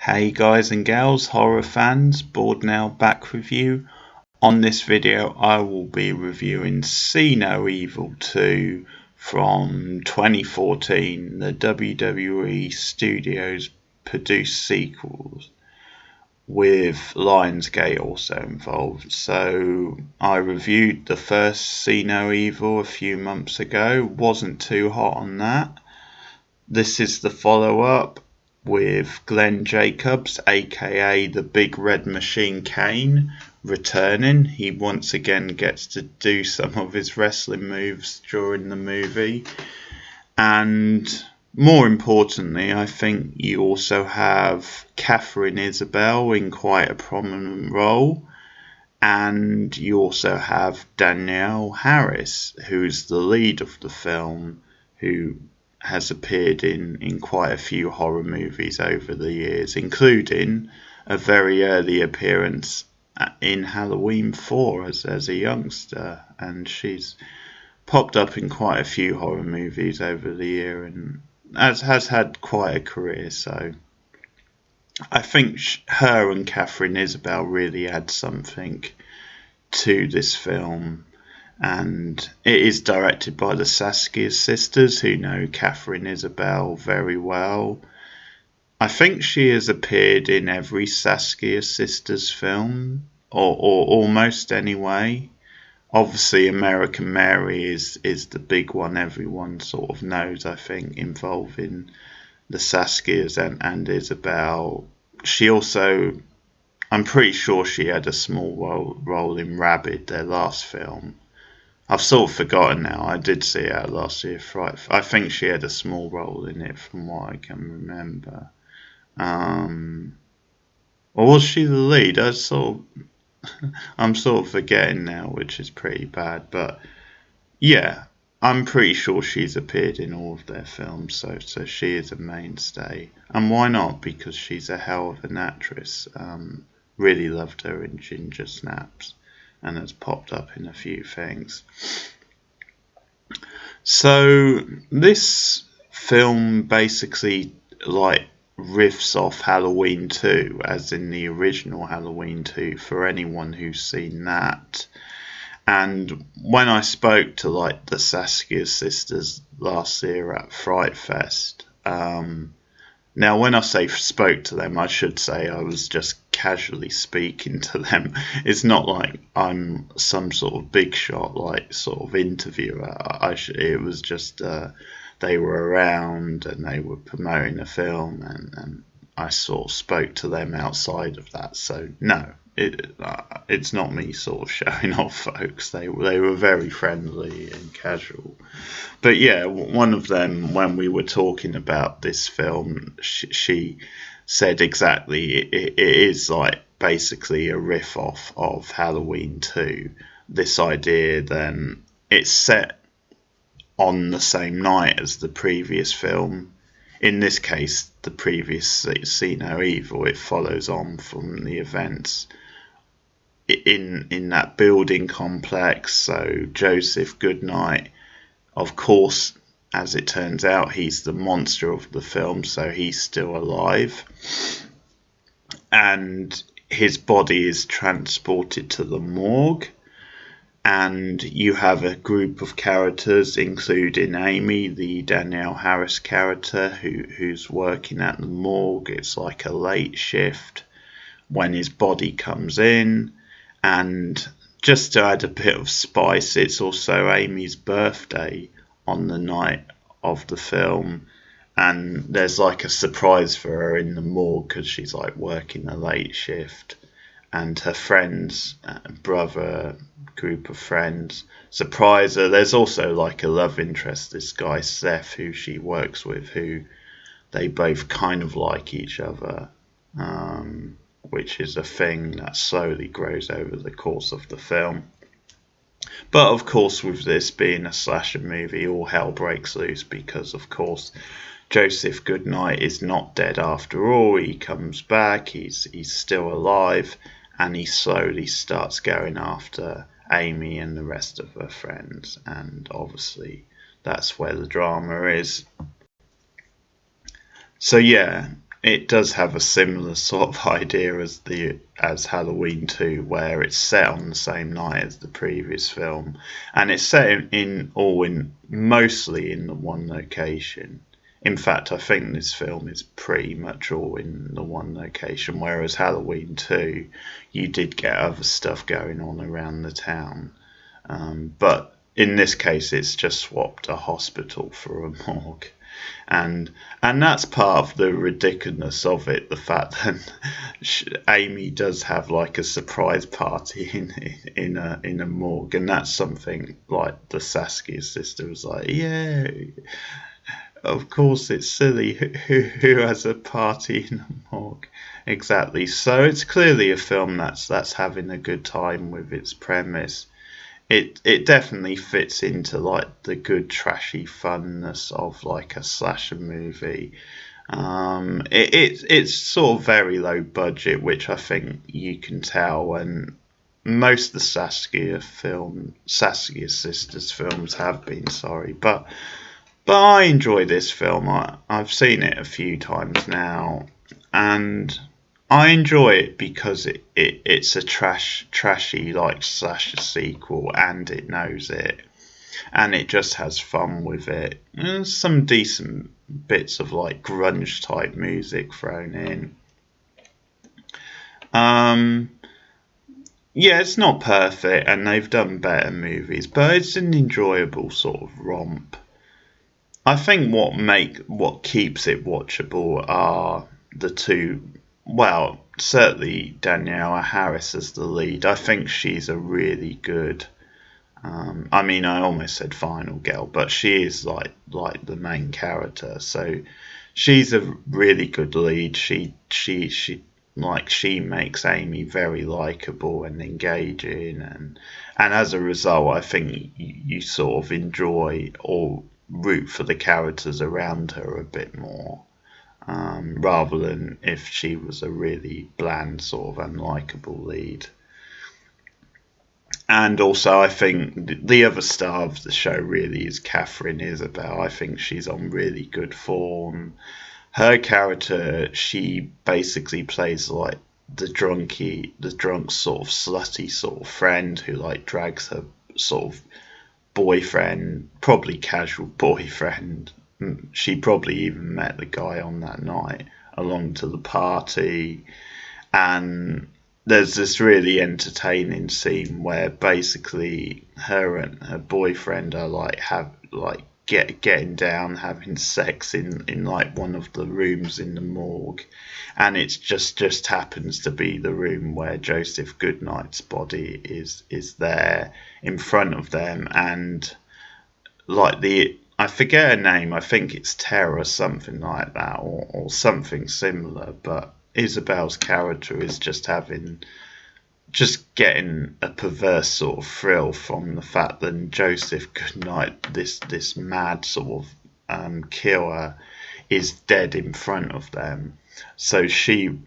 Hey guys and gals, horror fans, Bored Now back with you. On this video I will be reviewing See No Evil 2 from 2014, the WWE Studios produced sequels with Lionsgate also involved. So I reviewed the first See No Evil a few months ago, wasn't too hot on that. This is the follow-up with Glenn Jacobs, aka the Big Red Machine Kane, returning. He once again gets to do some of his wrestling moves during the movie. And more importantly, I think you also have Catherine Isabel in quite a prominent role. And you also have Danielle Harris, who's the lead of the film, who has appeared in quite a few horror movies over the years, including a very early appearance in Halloween 4 as a youngster, and she's popped up in quite a few horror movies over the year and has had quite a career. So I think her and Catherine Isabel really add something to this film. And it is directed by the Saskia sisters, who know Catherine Isabel very well. I think she has appeared in every Saskia sisters film, or almost anyway. Obviously, American Mary is the big one everyone sort of knows, I think, involving the Saskias and Isabel. She also, I'm pretty sure she had a small role in Rabid, their last film. I've sort of forgotten now. I did see it last year. I think she had a small role in it, from what I can remember. Or was she the lead? I'm sort of forgetting now, which is pretty bad. But yeah, I'm pretty sure she's appeared in all of their films. So she is a mainstay, and why not? Because she's a hell of an actress. Really loved her in Ginger Snaps, and has popped up in a few things. So this film basically riffs off Halloween 2, as in the original Halloween 2, for anyone who's seen that. And when I spoke to the Saskia sisters last year at Fright Fest, now, when I say spoke to them, I should say I was just casually speaking to them. It's not like I'm some sort of big shot, sort of interviewer. It was just they were around and they were promoting a film, and I sort of spoke to them outside of that. So no, it's not me sort of showing off, folks. They were very friendly and casual. But yeah, one of them, when we were talking about this film, she said exactly it is basically a riff off of Halloween 2. This idea, then, it's set on the same night as the previous film. In this case, the previous See No Evil, it follows on from the events in that building complex. So Joseph Goodnight, of course, as it turns out, he's the monster of the film, so he's still alive. And his body is transported to the morgue. And you have a group of characters, including Amy, the Danielle Harris character, who's working at the morgue. It's like a late shift when his body comes in. And just to add a bit of spice, it's also Amy's birthday on the night of the film, and there's a surprise for her in the morgue because she's working a late shift, and her friends, brother, group of friends, surprise her. There's also a love interest, this guy Seth, who she works with, who they both kind of like each other, which is a thing that slowly grows over the course of the film. But of course, with this being a slasher movie, all hell breaks loose because, of course, Joseph Goodnight is not dead after all. He comes back, he's still alive, and he slowly starts going after Amy and the rest of her friends. And obviously, that's where the drama is. So yeah, it does have a similar sort of idea as Halloween 2, where it's set on the same night as the previous film, and it's set in mostly in the one location. In fact, I think this film is pretty much all in the one location, whereas Halloween 2, you did get other stuff going on around the town. But in this case, it's just swapped a hospital for a morgue. And that's part of the ridiculousness of it, the fact that Amy does have like a surprise party in a morgue, and that's something like the Saskia sister was like, yeah, of course it's silly, who has a party in a morgue. Exactly. So it's clearly a film that's having a good time with its premise. It definitely fits into like the good trashy funness of like a slasher movie. It's sort of very low budget, which I think you can tell, and most of the Saskia sisters films have been. Sorry, but I enjoy this film. I've seen it a few times now, and I enjoy it because it's a trashy like slasher sequel, and it knows it, and it just has fun with it. There's some decent bits of like grunge type music thrown in. Yeah, it's not perfect, and they've done better movies, but it's an enjoyable sort of romp. I think what keeps it watchable are the two. Well, certainly Daniela Harris as the lead. I think she's a really good. I mean, I almost said final girl, but she is like the main character. So she's a really good lead. She makes Amy very likable and engaging, and as a result, I think you sort of enjoy or root for the characters around her a bit more, rather than if she was a really bland sort of unlikable lead. And also, I think the other star of the show really is Catherine Isabel. I think she's on really good form. Her character, she basically plays like the drunk sort of slutty sort of friend who like drags her sort of boyfriend, probably casual boyfriend. She probably even met the guy on that night along to the party. And there's this really entertaining scene where basically her and her boyfriend are getting down, having sex in like one of the rooms in the morgue, and it just happens to be the room where Joseph Goodnight's body is there in front of them, and like I forget her name, I think it's Tara, something like that, or something similar, but Isabel's character is just getting a perverse sort of thrill from the fact that Joseph Goodnight, this mad sort of killer, is dead in front of them. So she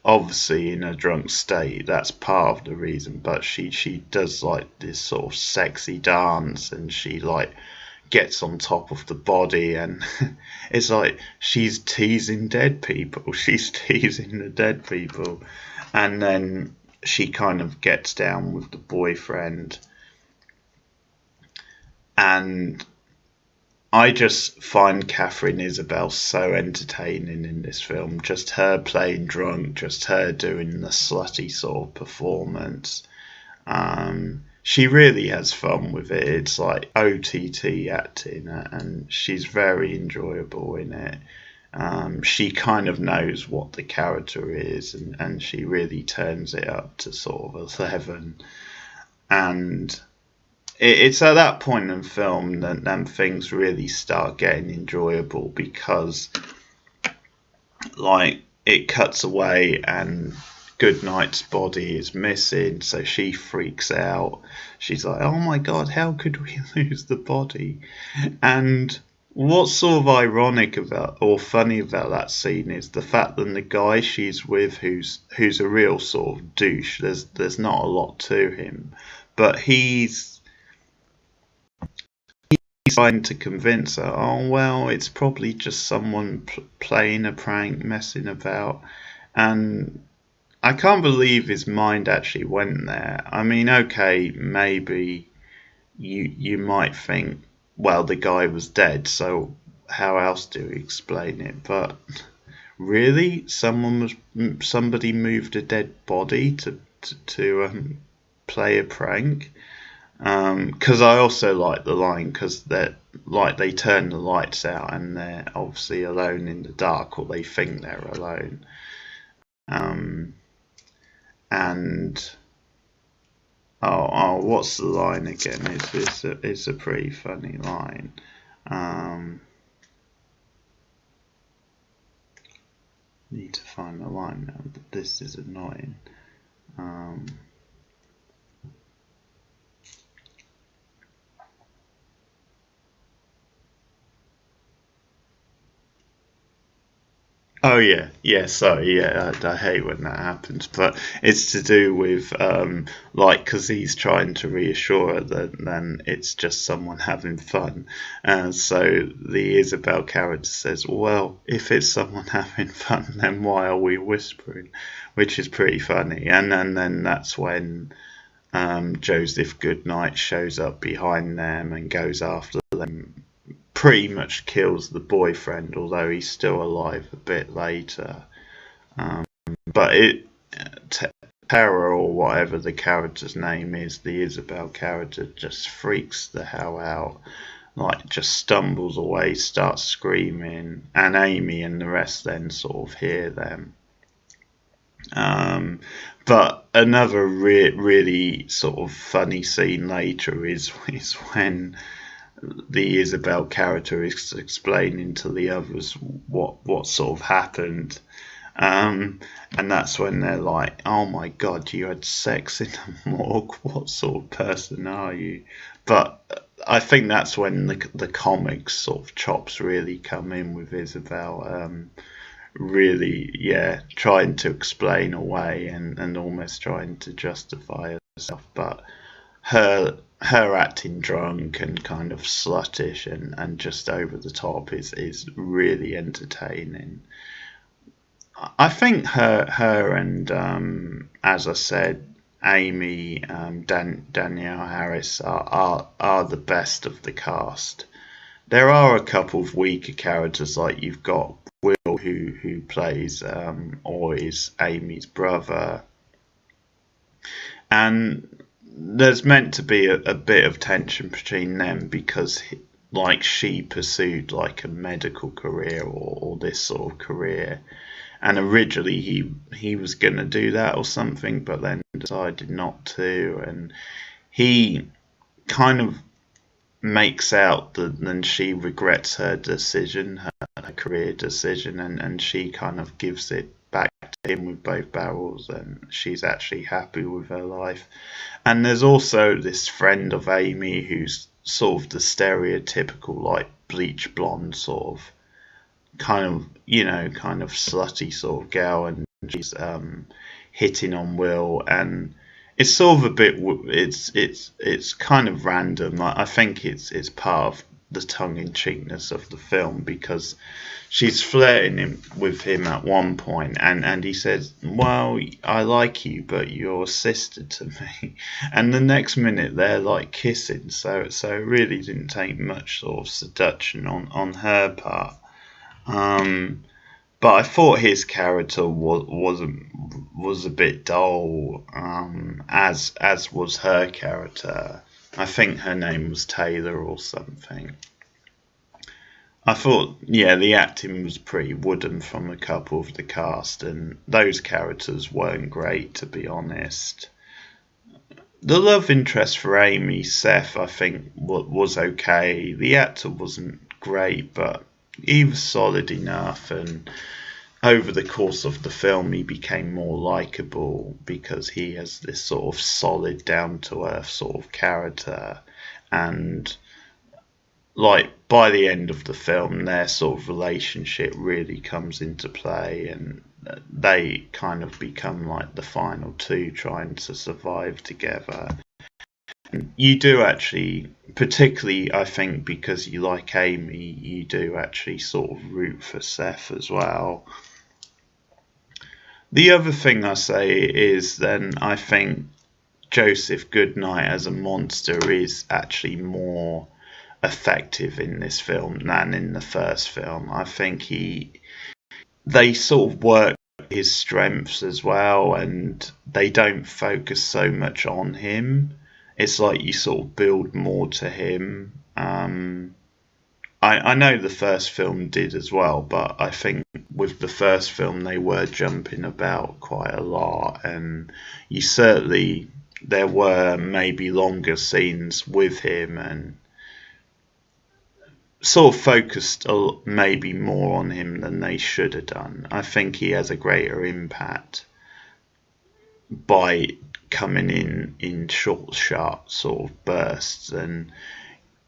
obviously in a drunk state, that's part of the reason, but she does like this sort of sexy dance, and she like gets on top of the body, and it's like she's teasing dead people. She's teasing the dead people, and then she kind of gets down with the boyfriend, and I just find Catherine Isabel so entertaining in this film. Just her playing drunk, just her doing the slutty sort of performance. She really has fun with it. It's like OTT acting, and she's very enjoyable in it. She kind of knows what the character is, and she really turns it up to sort of 11. And it's at that point in the film that then things really start getting enjoyable, because like it cuts away and Goodnight's body is missing, so she freaks out. She's like, oh my god, how could we lose the body? And what's sort of ironic about or funny about that scene is the fact that the guy she's with, who's a real sort of douche, there's not a lot to him, but he's trying to convince her, oh well, it's probably just someone playing a prank, messing about. And I can't believe his mind actually went there. I mean, okay, maybe you might think, well, the guy was dead, so how else do we explain it? But really, somebody moved a dead body to play a prank. Because I also like the line, because they turn the lights out and they're obviously alone in the dark, or they think they're alone. Um, and what's the line again? It's a pretty funny line. Need to find the line now, but this is annoying. Oh yeah. Sorry, yeah. I hate when that happens, but it's to do with like, because he's trying to reassure her that then it's just someone having fun, and so the Isabel character says, "Well, if it's someone having fun, then why are we whispering?" Which is pretty funny, and then that's when Joseph Goodnight shows up behind them and goes after them, pretty much kills the boyfriend, although he's still alive a bit later. But Terror, or whatever the character's name is, the Isabel character, just freaks the hell out. Like, just stumbles away, starts screaming, and Amy and the rest then sort of hear them. But another really sort of funny scene later is when the Isabel character is explaining to the others what sort of happened. And that's when they're like, "Oh my God, you had sex in a morgue. What sort of person are you?" But I think that's when the comics sort of chops really come in with Isabel. Really, yeah, trying to explain away and almost trying to justify herself, but her acting drunk and kind of sluttish and just over the top is really entertaining. I think her and as I said, Amy, Danielle Harris are the best of the cast. There are a couple of weaker characters, like you've got Will, who plays or is Amy's brother, and there's meant to be a bit of tension between them because like she pursued like a medical career, or this sort of career, and originally he was gonna do that or something, but then decided not to, and he kind of makes out that then she regrets her decision, her career decision, and she kind of gives it back to him with both barrels, and she's actually happy with her life. And there's also this friend of Amy who's sort of the stereotypical like bleach blonde sort of kind of slutty sort of girl, and she's hitting on Will, and it's sort of a bit it's kind of random. I think it's part of the tongue-in-cheekness of the film, because she's flirting with him at one point, and he says, "Well, I like you, but you're a sister to me," and the next minute they're like kissing. So it really didn't take much sort of seduction on her part. But I thought his character was a bit dull, as was her character. I think her name was Taylor or something. I thought, yeah, the acting was pretty wooden from a couple of the cast, and those characters weren't great, to be honest. The love interest for Amy, Seth, I think was okay. The actor wasn't great, but he was solid enough, and over the course of the film he became more likable because he has this sort of solid, down to earth sort of character. And like by the end of the film their sort of relationship really comes into play, and they kind of become like the final two trying to survive together. And you do actually particularly I think because you like Amy, you do actually sort of root for Seth as well. The other thing I say is then I think Joseph Goodnight as a monster is actually more effective in this film than in the first film. I think they sort of work his strengths as well, and they don't focus so much on him. It's like you sort of build more to him. I know the first film did as well, but I think with the first film they were jumping about quite a lot, and there were maybe longer scenes with him and sort of focused maybe more on him than they should have done. I think he has a greater impact by coming in short, sharp sort of bursts, and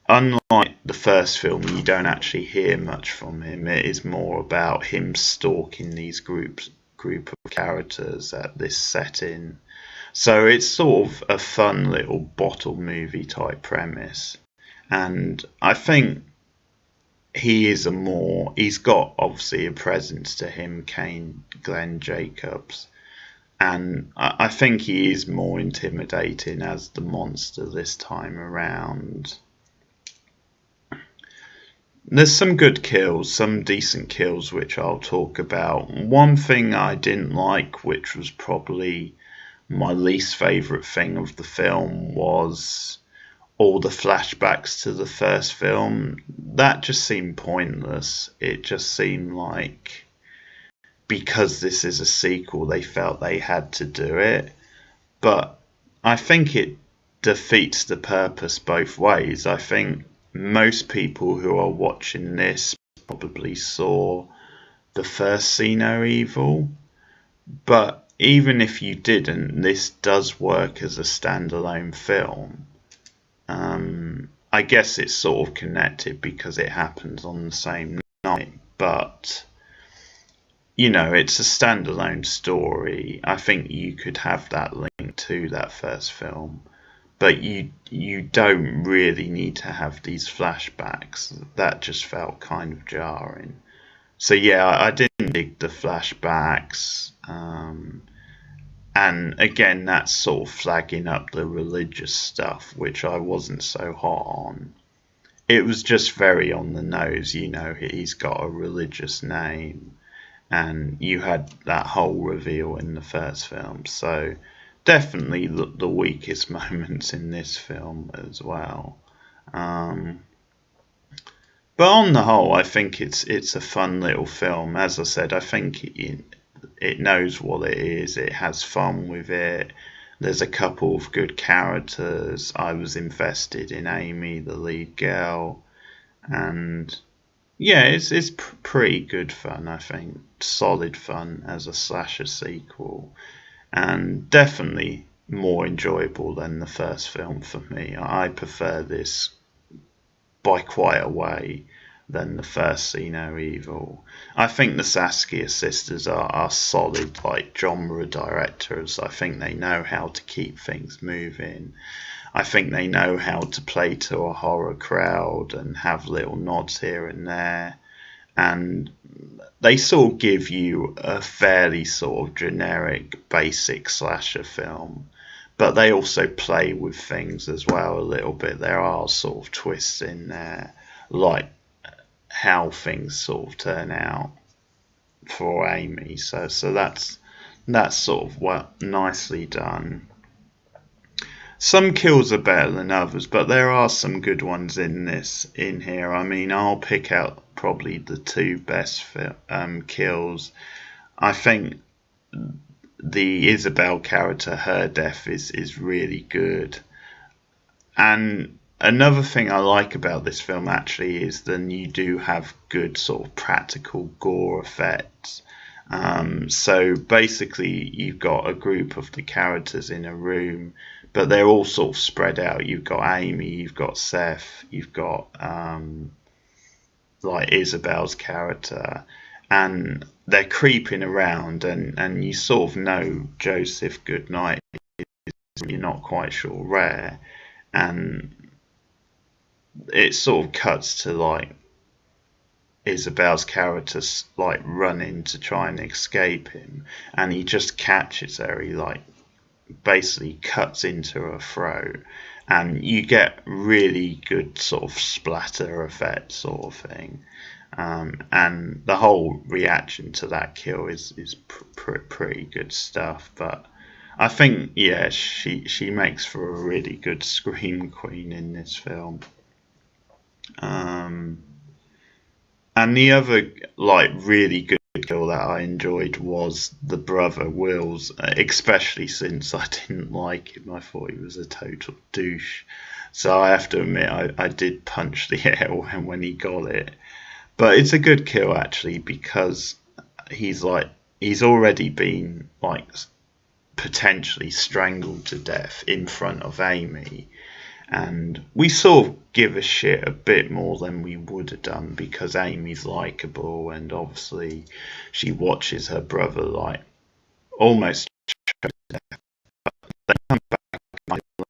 unlike the first film, you don't actually hear much from him. It is more about him stalking these group of characters at this setting. So it's sort of a fun little bottle movie type premise, and I think he's got obviously a presence to him, Kane Glenn Jacobs, and I think he is more intimidating as the monster this time around. There's some good kills, some decent kills, which I'll talk about. One thing I didn't like, which was probably my least favourite thing of the film, was all the flashbacks to the first film. That just seemed pointless. It just seemed like because this is a sequel, they felt they had to do it. But I think it defeats the purpose both ways. I think most people who are watching this probably saw the first See No Evil, but even if you didn't, this does work as a standalone film. I guess it's sort of connected because it happens on the same night, but it's a standalone story. I think you could have that link to that first film, but you don't really need to have these flashbacks. That just felt kind of jarring. So yeah, I didn't dig the flashbacks. And again, that's sort of flagging up the religious stuff, which I wasn't so hot on. It was just very on the nose, he's got a religious name, and you had that whole reveal in the first film. So definitely the weakest moments in this film as well. But on the whole, I think it's a fun little film. As I said, I think it knows what it is. It has fun with it. There's a couple of good characters. I was invested in Amy, the lead girl, and yeah, it's pretty good fun. I think solid fun as a slasher sequel, and definitely more enjoyable than the first film for me. I prefer this by quite a way than the first See No Evil. I think the Saskia sisters are solid, like genre directors. I think they know how to keep things moving. I think they know how to play to a horror crowd and have little nods here and there. And they sort of give you a fairly sort of generic, basic slasher film. But they also play with things as well a little bit. There are sort of twists in there, like how things sort of turn out for Amy. So that's sort of nicely done. Some kills are better than others, but there are some good ones in here. I mean, I'll pick out probably the two best kills. I think the Isabel character, her death is really good. And another thing I like about this film actually is then you do have good sort of practical gore effects. So basically you've got a group of the characters in a room, but they're all sort of spread out. You've got Amy, you've got Seth, you've got like Isabel's character, and they're creeping around, and you sort of know Joseph Goodnight, you're not quite sure where, and it sort of cuts to like Isabel's character like running to try and escape him, and he just catches her. He like basically cuts into her throat, and you get really good sort of splatter effect sort of thing. And the whole reaction to that kill is pretty good stuff. But I think, yeah, she makes for a really good scream queen in this film. And the other like really good kill that I enjoyed was the brother Will's, especially since I didn't like him. I thought he was a total douche. So I have to admit, I did punch the air when he got it. But it's a good kill actually, because he's already been like potentially strangled to death in front of Amy, and we sort of give a shit a bit more than we would have done because Amy's likable, and obviously she watches her brother like almost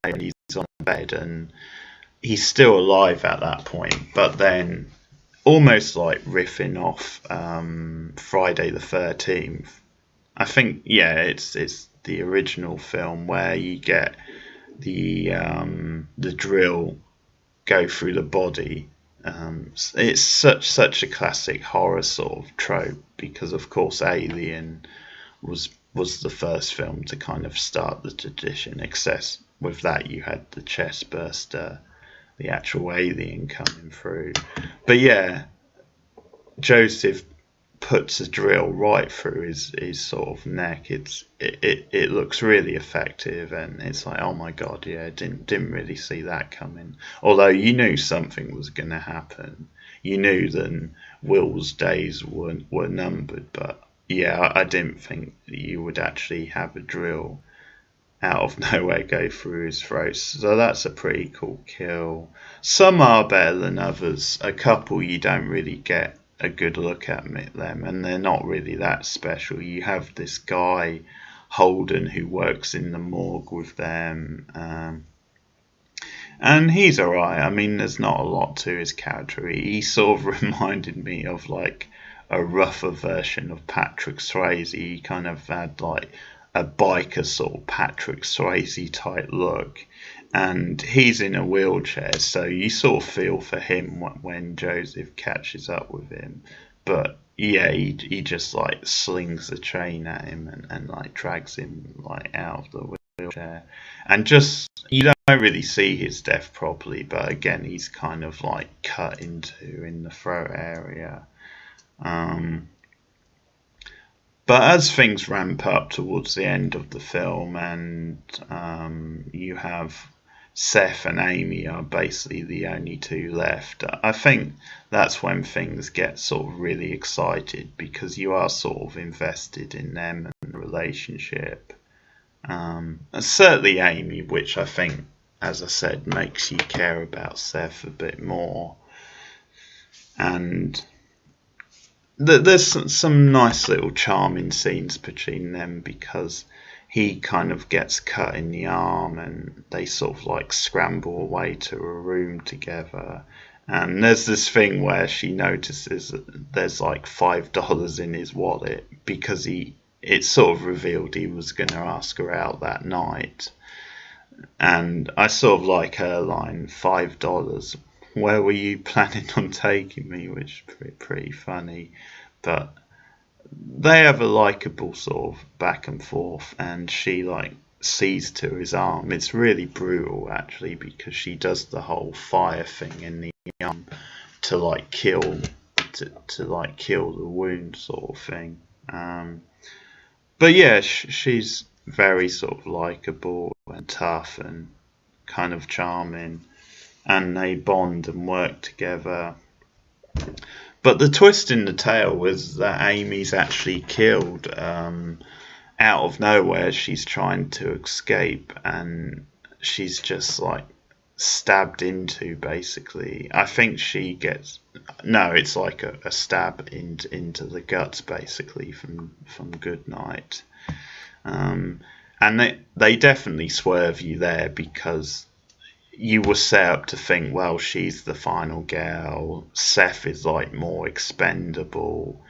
and he's on bed and he's still alive at that point, but then almost like riffing off Friday the 13th. I think, yeah, it's the original film where you get the drill go through the body. It's such a classic horror sort of trope because, of course, Alien was the first film to kind of start the tradition. Except with that, you had the chest burster, the actual alien coming through. But yeah, Joseph puts a drill right through his sort of neck. It looks really effective, and it's like, oh my god, yeah, didn't really see that coming. Although you knew something was going to happen, you knew then Will's days were numbered. But yeah, I didn't think you would actually have a drill out of nowhere go through his throat. So that's a pretty cool kill. Some are better than others. A couple you don't really get a good look at them, and they're not really that special. You have this guy Holden who works in the morgue with them, and he's alright. I mean, there's not a lot to his character. He sort of reminded me of like a rougher version of Patrick Swayze. He kind of had like a biker sort of Patrick Swayze type look, and he's in a wheelchair, so you sort of feel for him when Joseph catches up with him. But yeah, he just like slings the chain at him and like drags him like out of the wheelchair, and just you don't really see his death properly, but again he's kind of like cut into in the throat area. But as things ramp up towards the end of the film, and you have Seth and Amy are basically the only two left, I think that's when things get sort of really excited because you are sort of invested in them and the relationship. Certainly Amy, which I think, as I said, makes you care about Seth a bit more. And there's some nice little charming scenes between them because he kind of gets cut in the arm and they sort of like scramble away to a room together. And there's this thing where she notices that there's like $5 in his wallet because it's sort of revealed he was going to ask her out that night. And I sort of like her line, $5. Where were you planning on taking me? Which is pretty funny. But they have a likable sort of back and forth, and she like sees to his arm. It's really brutal actually because she does the whole fire thing in the arm to like kill the wound sort of thing. But yeah, she's very sort of likable and tough and kind of charming, and they bond and work together. But the twist in the tale was that Amy's actually killed out of nowhere. She's trying to escape, and she's just like stabbed into basically. I think she gets it's like a stab into the guts basically from Goodnight. And they definitely swerve you there because you were set up to think, well, she's the final girl. Seth is like more expendable.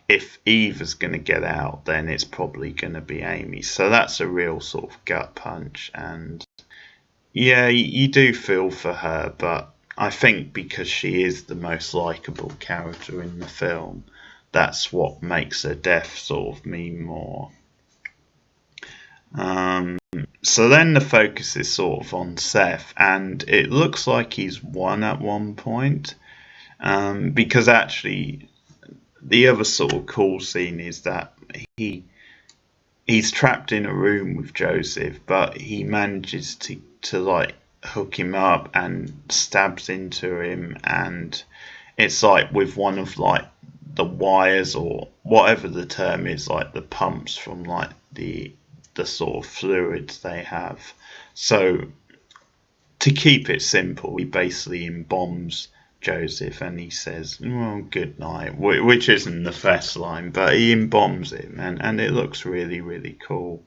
If Eve is going to get out, then it's probably going to be Amy. So that's a real sort of gut punch. And yeah, you do feel for her, but I think because she is the most likable character in the film, that's what makes her death sort of mean more. So then the focus is sort of on Seth, and it looks like he's won at one point, because actually the other sort of cool scene is that he's trapped in a room with Joseph, but he manages to like hook him up and stabs into him, and it's like with one of like the wires or whatever the term is, like the pumps from like the sort of fluids they have. So to keep it simple, he basically embalms Joseph and he says, well, good night, which isn't the best line, but he embalms him, and it looks really, really cool.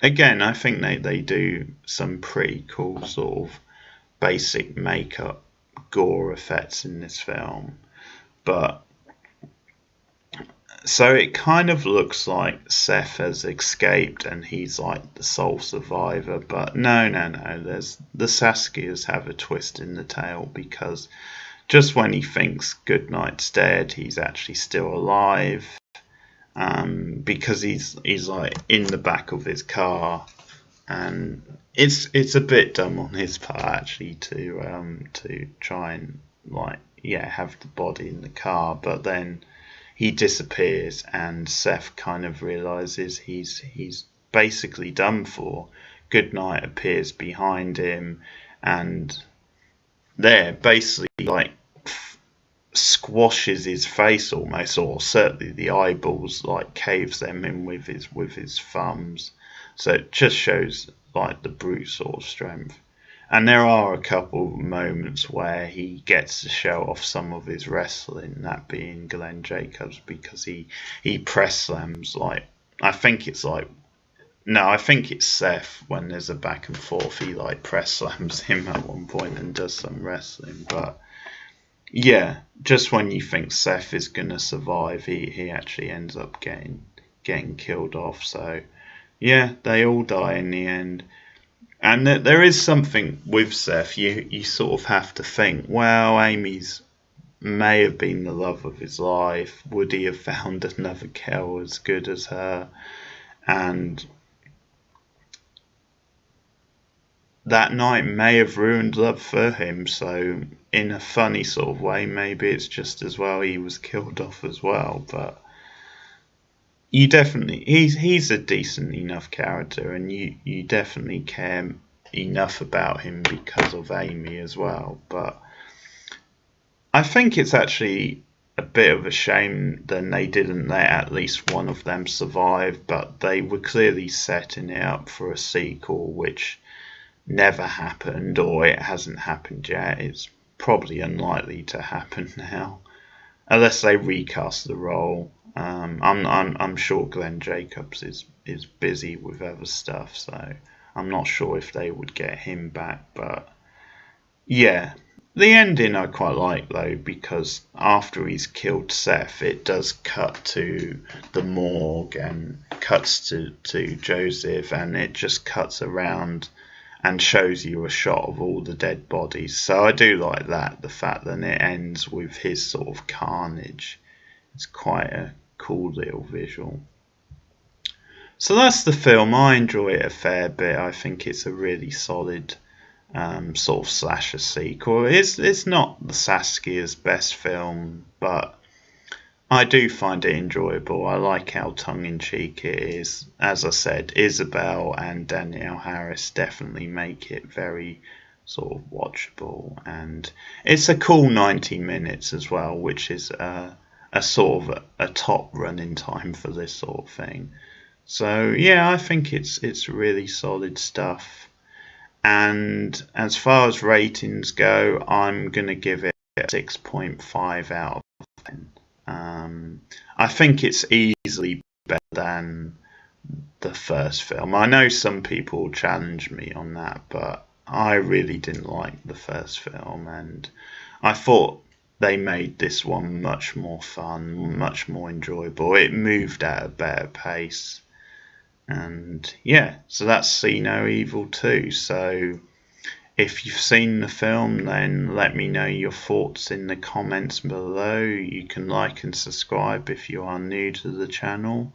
Again, I think they do some pretty cool sort of basic makeup gore effects in this film. But so it kind of looks like Seth has escaped and he's like the sole survivor, but no. There's the Saskias have a twist in the tale, because just when he thinks Goodnight's dead, he's actually still alive. Because he's like in the back of his car, and it's a bit dumb on his part actually to try and like have the body in the car, but then he disappears and Seth kind of realizes he's basically done for. Goodnight appears behind him and there basically like squashes his face almost, or certainly the eyeballs like caves them in with his thumbs. So it just shows like the brute sort of strength. And there are a couple of moments where he gets to show off some of his wrestling, that being Glenn Jacobs, because he press slams like, I think it's Seth when there's a back and forth. He like press slams him at one point and does some wrestling. But yeah, just when you think Seth is gonna survive, he actually ends up getting killed off. So yeah, they all die in the end. And there is something with Seth. You sort of have to think, well, Amy's may have been the love of his life. Would he have found another girl as good as her? And that night may have ruined love for him. So in a funny sort of way, maybe it's just as well he was killed off as well. But you definitely he's a decent enough character, and you definitely care enough about him because of Amy as well. But I think it's actually a bit of a shame that they didn't let at least one of them survive, but they were clearly setting it up for a sequel, which never happened, or it hasn't happened yet. It's probably unlikely to happen now, unless they recast the role. I'm sure Glenn Jacobs is busy with other stuff, so I'm not sure if they would get him back. But yeah, the ending I quite like though, because after he's killed Seth, it does cut to the morgue and cuts to Joseph, and it just cuts around and shows you a shot of all the dead bodies. So I do like that, the fact that it ends with his sort of carnage. It's quite a cool little visual. So that's the film. I enjoy it a fair bit. I think it's a really solid sort of slasher sequel. It's not the Saskia's best film, but I do find it enjoyable. I like how tongue-in-cheek it is. As I said, Isabel and Danielle Harris definitely make it very sort of watchable, and it's a cool 90 minutes as well, which is a sort of a top running time for this sort of thing. So yeah, I think it's really solid stuff. And as far as ratings go, I'm gonna give it a 6.5 out of 10. I think it's easily better than the first film. I know some people challenge me on that, but I really didn't like the first film, and I thought they made this one much more fun, much more enjoyable. It moved at a better pace. And yeah, so that's See No Evil 2. So if you've seen the film, then let me know your thoughts in the comments below. You can like and subscribe if you are new to the channel,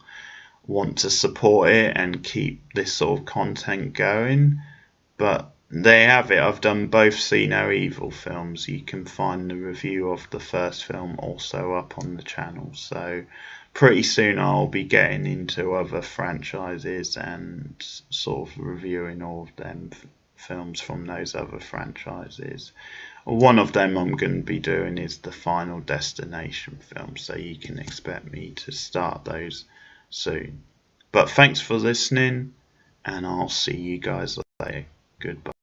want to support it and keep this sort of content going. But there you have it. I've done both See No Evil films. You can find the review of the first film also up on the channel. So pretty soon I'll be getting into other franchises and sort of reviewing all of them films from those other franchises. One of them I'm going to be doing is the Final Destination film, so you can expect me to start those soon. But thanks for listening, and I'll see you guys later. Goodbye.